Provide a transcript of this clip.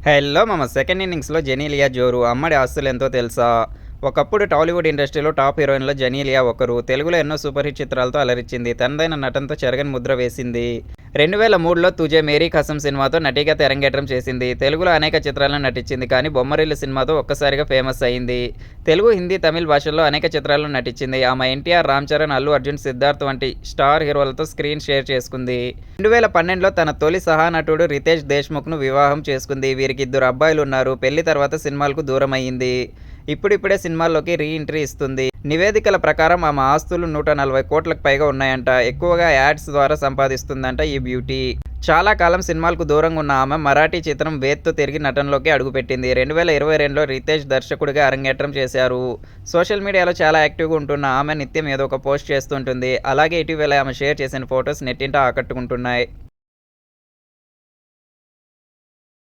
Hello మామ! Second ఇన్నింగ్స్‌లో జెనీలియా జోరు అమ్మడి ఆస్తులెంతో తెలుసా? ఒకప్పుడు టాలీవుడ్ ఇండస్ట్రీలో టాప్ హీరోయిన్‌లో జెనీలియా ఒకరు. తెలుగులో ఎన్నో సూపర్ హిట్ చిత్రాలతో అలరించింది. తనదైన నటనతో చెరగని ముద్ర వేసింది. 2003లో 'తుజే మేరీ కసమ్' సినిమాతో నటిగా తెరంగేట్రం చేసింది. తెలుగులో అనేక చిత్రాల్లో నటించింది. కానీ 'బొమ్మరిల్లు' సినిమాతో ఒక్కసారిగా ఫేమస్ అయింది. తెలుగు, హిందీ, తమిళ్ భాషల్లో అనేక చిత్రాల్లో నటించింది. ఆమె ఎన్టీఆర్, రామ్ చరణ్, అల్లు అర్జున్, సిద్ధార్థ్ వంటి స్టార్ హీరోలతో స్క్రీన్ షేర్ చేసుకుంది. 2012లో తన తొలి సహానటుడు రితేష్ దేశ్ముఖ్‌ను వివాహం చేసుకుంది. వీరికి ఇద్దరు అబ్బాయిలున్నారు. పెళ్లి తర్వాత సినిమాలకు దూరమయ్యింది. ఇప్పుడిప్పుడే సినిమాల్లోకి రీ ఎంట్రీ ఇస్తుంది. నివేదికల ప్రకారం ఆమె ఆస్తులు 140 కోట్లకు పైగా ఉన్నాయంట. ఎక్కువగా యాడ్స్ ద్వారా సంపాదిస్తుందంట ఈ బ్యూటీ. చాలా కాలం సినిమాలకు దూరంగా ఉన్న ఆమె మరాఠీ చిత్రం 'వేద్'తో తిరిగి నటనలోకి అడుగుపెట్టింది. 2022లో రితేష్ దర్శకుడిగా అరంగేట్రం చేశారు. సోషల్ మీడియాలో చాలా యాక్టివ్‌గా ఉంటున్న ఆమె నిత్యం ఏదో ఒక పోస్ట్ చేస్తుంటుంది. అలాగే ఇటీవల ఆమె షేర్ చేసిన ఫోటోస్ నెట్టింట ఆకట్టుకుంటున్నాయి.